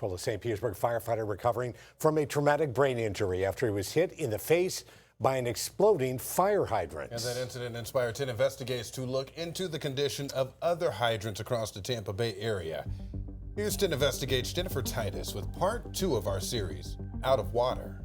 Well, a St. Petersburg firefighter recovering from a traumatic brain injury after he was hit in the face by an exploding fire hydrant. And that incident inspired 10 investigators to look into the condition of other hydrants across the Tampa Bay area. Here's 10 Investigates Jennifer Titus with part 2 of our series, Out of Water.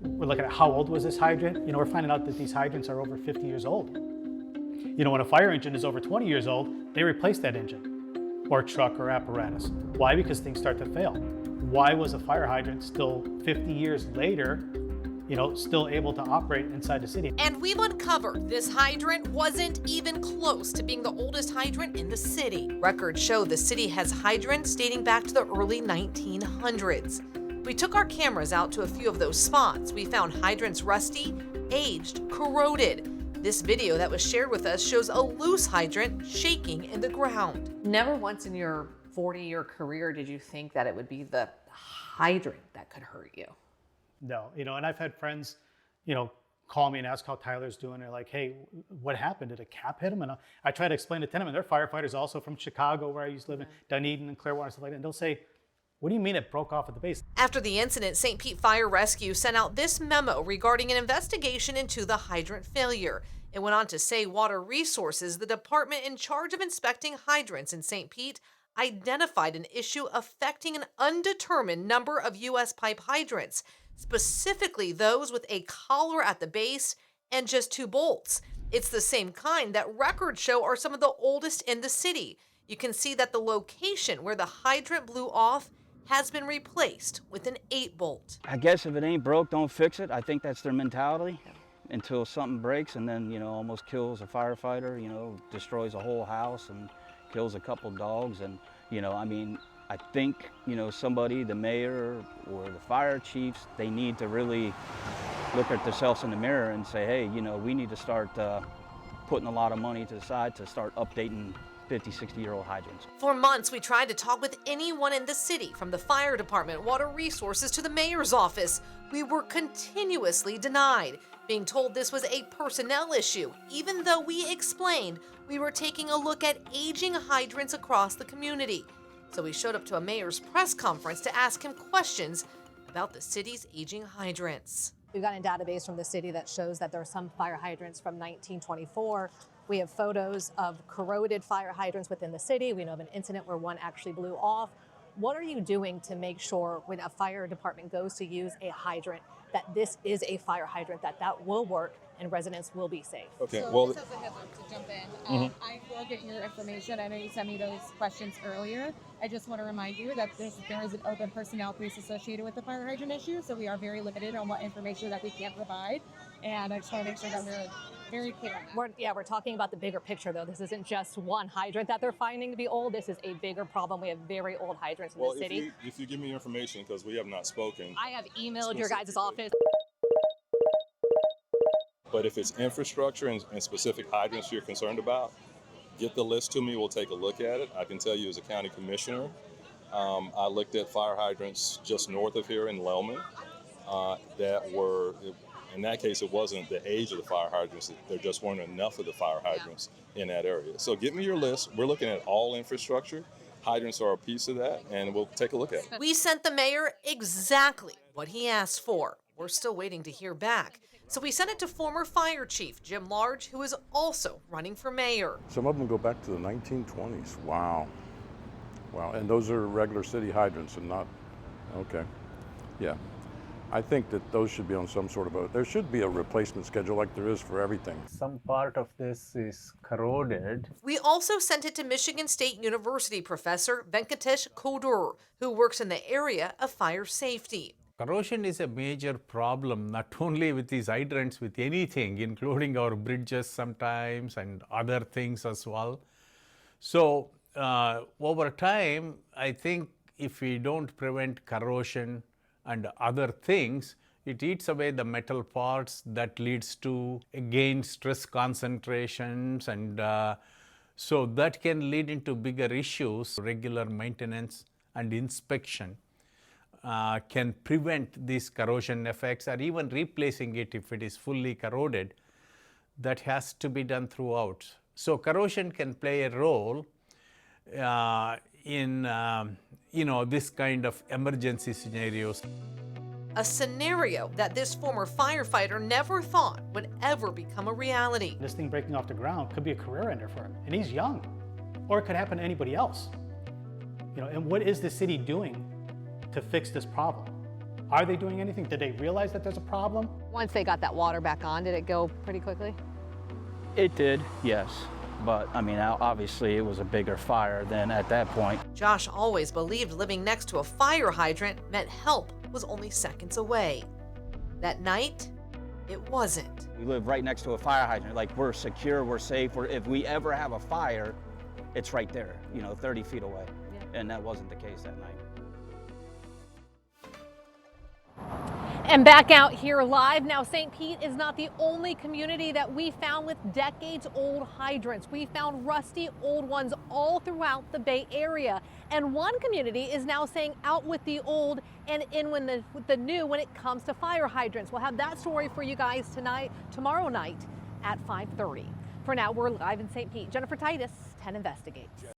We're looking at how old was this hydrant. We're finding out that these hydrants are over 50 years old. When a fire engine is over 20 years old, they replace that engine or truck or apparatus. Why? Because things start to fail. Why was a fire hydrant still 50 years later, still able to operate inside the city? And we've uncovered this hydrant wasn't even close to being the oldest hydrant in the city. Records show the city has hydrants dating back to the early 1900s. We took our cameras out to a few of those spots. We found hydrants rusty, aged, corroded. This video that was shared with us shows a loose hydrant shaking in the ground. Never once in your 40-year career did you think that it would be the hydrant that could hurt you? No, and I've had friends, call me and ask how Tyler's doing. They're like, hey, what happened? Did a cap hit him? And I try to explain it to them, and they're firefighters also from Chicago, where I used to live in, Dunedin and Clearwater, stuff like that. And they'll say, what do you mean it broke off at the base? After the incident, St. Pete Fire Rescue sent out this memo regarding an investigation into the hydrant failure. It went on to say Water Resources, the department in charge of inspecting hydrants in St. Pete, identified an issue affecting an undetermined number of U.S. pipe hydrants, specifically those with a collar at the base and just 2 bolts. It's the same kind that records show are some of the oldest in the city. You can see that the location where the hydrant blew off has been replaced with an 8-bolt. I guess if it ain't broke, don't fix it. I think that's their mentality until something breaks and then, almost kills a firefighter, destroys a whole house and kills a couple dogs. And, I think, somebody, the mayor or the fire chiefs, they need to really look at themselves in the mirror and say, hey, we need to start putting a lot of money to the side to start updating 50, 60-year-old hydrants. For months, we tried to talk with anyone in the city, from the fire department, Water Resources, to the mayor's office. We were continuously denied, being told this was a personnel issue, even though we explained we were taking a look at aging hydrants across the community. So we showed up to a mayor's press conference to ask him questions about the city's aging hydrants. We've got a database from the city that shows that there are some fire hydrants from 1924. We have photos of corroded fire hydrants within the city. We know of an incident where one actually blew off. What are you doing to make sure when a fire department goes to use a hydrant that this is a fire hydrant, that will work and residents will be safe? Okay, so well, just as a heads up to jump in, I will get your information. I know you sent me those questions earlier. I just want to remind you that there is an open personnel piece associated with the fire hydrant issue, so we are very limited on what information that we can provide. And I just want to make sure that we're very clear on that. We're talking about the bigger picture, though. This isn't just one hydrant that they're finding to be old. This is a bigger problem. We have very old hydrants in the city. If you give me information, because we have not spoken. I have emailed your guys' office. But if it's infrastructure and specific hydrants you're concerned about, get the list to me. We'll take a look at it. I can tell you as a county commissioner, I looked at fire hydrants just north of here in Lellman that were, in that case, it wasn't the age of the fire hydrants. There just weren't enough of the fire hydrants in that area. So give me your list. We're looking at all infrastructure. Hydrants are a piece of that, and we'll take a look at it. We sent the mayor exactly what he asked for. We're still waiting to hear back. So we sent it to former fire chief Jim Large, who is also running for mayor. Some of them go back to the 1920s. Wow. And those are regular city hydrants and not, okay. Yeah. I think that those should be on some sort of there should be a replacement schedule like there is for everything. Some part of this is corroded. We also sent it to Michigan State University professor Venkatesh Kodur, who works in the area of fire safety. Corrosion is a major problem, not only with these hydrants, with anything, including our bridges sometimes and other things as well. So over time, I think if we don't prevent corrosion and other things, it eats away the metal parts. That leads to, again, stress concentrations, and so that can lead into bigger issues. Regular maintenance and inspection can prevent these corrosion effects, or even replacing it if it is fully corroded. That has to be done throughout. So corrosion can play a role in this kind of emergency scenarios. A scenario that this former firefighter never thought would ever become a reality. This thing breaking off the ground could be a career ender for him, and he's young, or it could happen to anybody else. And what is the city doing to fix this problem? Are they doing anything? Did they realize that there's a problem? Once they got that water back on, did it go pretty quickly? It did, yes. But I mean, obviously it was a bigger fire than at that point. Josh always believed living next to a fire hydrant meant help was only seconds away. That night, it wasn't. We live right next to a fire hydrant. Like, we're secure, we're safe. If we ever have a fire, it's right there, 30 feet away. Yeah. And that wasn't the case that night. And back out here live. Now, St. Pete is not the only community that we found with decades-old hydrants. We found rusty old ones all throughout the Bay Area. And one community is now saying out with the old and in with the new when it comes to fire hydrants. We'll have that story for you guys tomorrow night at 5:30. For now, we're live in St. Pete. Jennifer Titus, 10 Investigates.